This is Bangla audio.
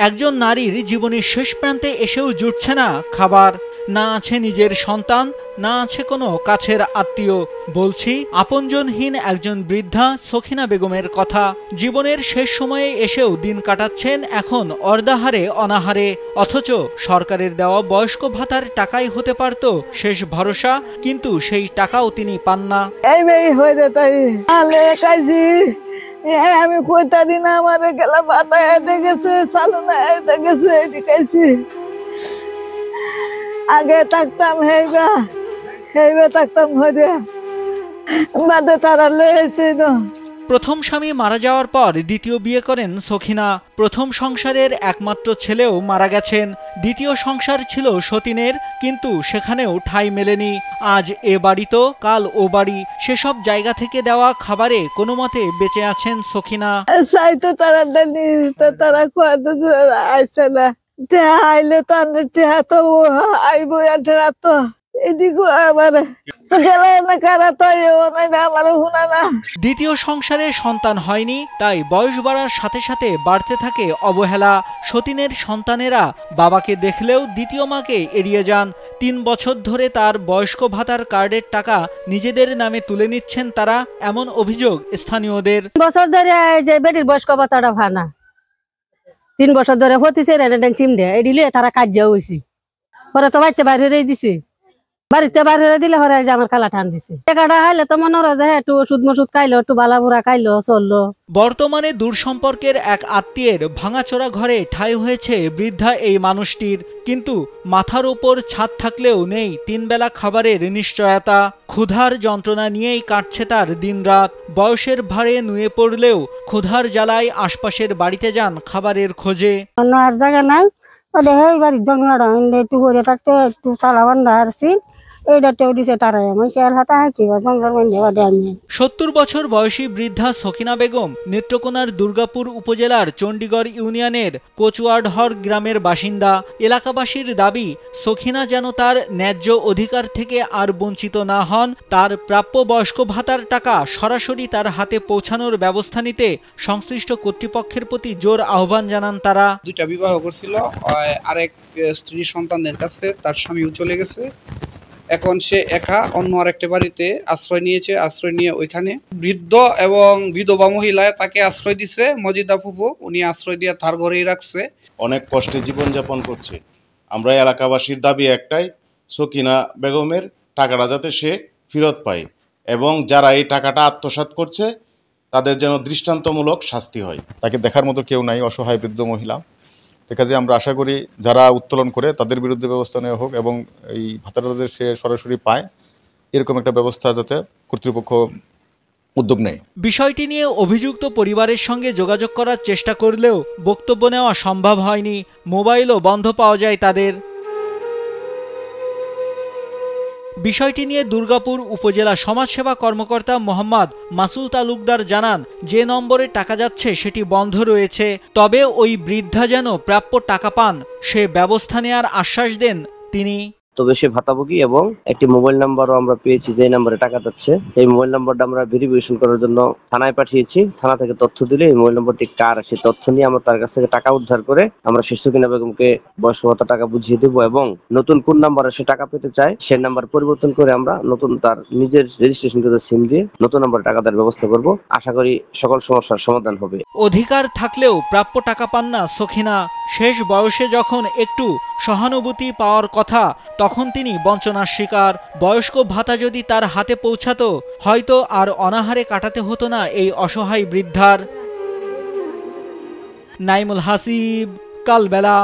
একজন নারীর জীবনের শেষ প্রান্তে এসেও জুটছে না খাবার, না আছে নিজের সন্তান, না আছে কোনো কাছের আত্মীয়। বলছি আপনজনহীন একজন বৃদ্ধা সখিনা বেগমের কথা। জীবনের শেষ সময়ে এসেও দিন কাটাচ্ছেন এখন অর্ধাহারে অনাহারে, অথচ সরকারের দেওয়া বয়স্ক ভাতার টাকাই হতে পারত শেষ ভরসা, কিন্তু সেই টাকাও তিনি পান না। আমি কইতা দিন আমার গেলা বাতায় গেছে, চালনা গেছে, শিখাইছি। আগে থাকতাম হেইবা থাকতাম হয়ে বাদে তারা লয়েছে। প্রথম স্বামী মারা যাওয়ার পর দ্বিতীয় বিয়ে করেন সখিনা। প্রথম সংসারের একমাত্র ছেলেও মারা গেছেন। দ্বিতীয় সংসার ছিল সতীনের, কিন্তু সেখানেও ঠাঁই মেলেনি। আজ এ বাড়ি তো কাল ও বাড়ি, সেসব জায়গা থেকে দেওয়া খাবারে কোনো মতে বেঁচে আছেন সখিনা। চাইতো তারা দেনি, তারা আইসে না, আইলে তো আইব তো এদিকে আবার দ্বিতীয় সংসারে সন্তান হয়নি, তাই বয়স বাড়ার সাথে সাথে বাড়তে থাকে অবহেলা। সতীনের সন্তানেরা বাবাকে দেখলেও দ্বিতীয় মাকে এড়িয়ে যান। ৩ বছর ধরে তার বয়স্ক ভাতার কার্ডের টাকা নিজেদের নামে তুলে নিচ্ছেন তারা, এমন অভিযোগ স্থানীয়দের। বছর ধরে যে বেটির বয়স্ক ভাতাটা ভানা ৩ বছর ধরে হতিছে চিম দে এই দিলে তারা কাজ হয়েছি, পরে তো বাড়িতে বাইরে দিছে, বাড়িতে বাইরে দিলে হরে যে আমার কালা টান দিছে। টাকাটা হাইলে তো মনে হয় যে একটু ওষুধ মশুদ খাইলো, একটু বালাবুড়া খাইলো, চললো। বর্তমানে দূর সম্পর্কের এক আত্মীয়ের ভাঙাচোরা ঘরে ঠাঁই হয়েছে বৃদ্ধা এই মানুষটির, কিন্তু মাথার ওপর ছাদ থাকলেও নেই 3 বেলা খাবারের নিশ্চয়তা। ক্ষুধার যন্ত্রণা নিয়েই কাটছে তার দিনরাত। বয়সের ভারে নুয়ে পড়লেও ক্ষুধার জ্বালায় আশপাশের বাড়িতে যান খাবারের খোঁজে। অন্য আর জায়গা নাই, বাড়ির জঙ্গলা একটু করে থাকতে একটু চালা বান্ধা আসছি। ৭০ বছর বয়সী বৃদ্ধা সখিনা বেগম নেত্রকোনার দুর্গাপুর উপজেলার চণ্ডীগড় ইউনিয়নের কোচওয়াডহর গ্রামের বাসিন্দা। এলাকাবাসীর দাবি, সখিনা যেন তার ন্যায্য অধিকার থেকে আর বঞ্চিত না হন। তার প্রাপ্য বয়স্ক ভাতার টাকা সরাসরি তার হাতে পৌঁছানোর ব্যবস্থা নিতে সংশ্লিষ্ট কর্তৃপক্ষের প্রতি জোর আহ্বান জানান তারা। 2টা বিবাহ করছিল, আরেক স্ত্রী সন্তানদের কাছে, তার স্বামীও চলে গেছে। এখন সে একা অন্য আরেকটা বাড়িতে আশ্রয় নিয়েছে। আশ্রয় নিয়ে ওইখানে বৃদ্ধ এবং বিধবা মহিলা তাকে আশ্রয় দিছে। মজিদা ফুফু উনি আশ্রয় দিয়ে তার ঘরেই রাখছে। অনেক কষ্টে জীবনযাপন করছে। আমরা এলাকাবাসীর দাবি একটাই, সখিনা বেগমের টাকাটা যাতে সে ফেরত পায় এবং যারা এই টাকাটা আত্মসাৎ করছে তাদের যেন দৃষ্টান্তমূলক শাস্তি হয়। তাকে দেখার মতো কেউ নাই, অসহায় বৃদ্ধ মহিলা। কাজে আমরা আশা করি যারা উত্তোলন করে তাদের বিরুদ্ধে ব্যবস্থা নেওয়া হোক এবং এই ভাতাটা সে সরাসরি পায় এরকম একটা ব্যবস্থা যাতে কর্তৃপক্ষ উদ্যোগ নেয়। বিষয়টি নিয়ে অভিযুক্ত পরিবারের সঙ্গে যোগাযোগ করার চেষ্টা করলেও বক্তব্য নেওয়া সম্ভব হয়নি। মোবাইলও বন্ধ পাওয়া যায় তাদের। বিষয়টি নিয়ে দুর্গাপুর উপজেলা সমাজসেবা কর্মকর্তা মোহাম্মদ মাসুল তালুকদার জানান, যে নম্বরে টাকা যাচ্ছে সেটি বন্ধ রয়েছে, তবে ওই বৃদ্ধা যেন প্রাপ্য টাকা পান সে ব্যবস্থা নেওয়ার আশ্বাস দেন তিনি। তবে সে ভাতাভোগী এবং একটি মোবাইল নাম্বারও আমরা পেয়েছি যে নাম্বারে টাকা যাচ্ছে। এই মোবাইল নাম্বারটা আমরা ভেরিফিকেশন করার জন্য থানায় পাঠিয়েছি। থানা থেকে তথ্য দিলে এই মোবাইল নম্বরটি কার, সেই তথ্য নিয়ে আমরা তার কাছ থেকে টাকা উদ্ধার করে আমরা সেই সখিনা বেগমকে বয়স্ক ভাতা টাকা বুঝিয়ে দেবো এবং নতুন কোন নাম্বারে সে টাকা পেতে চায় সেই নাম্বার পরিবর্তন করে আমরা নতুন তার নিজের রেজিস্ট্রেশন করে সিম দিয়ে নতুন নাম্বারে টাকা দেওয়ার ব্যবস্থা করব। আশা করি সকল সমস্যার সমাধান হবে। অধিকার থাকলেও প্রাপ্য টাকা পান না সখিনা। শেষ বয়সে যখন একটু সহানুভূতি পাওয়ার কথা তখন তিনি বঞ্চনার শিকার। বয়স্ক ভাতা যদি তার হাতে পৌঁছাতো হয়তো আর অনাহারে কাটাতে হতো না এই অসহায় বৃদ্ধার। নাইমুল হাসিব, কালবেলা।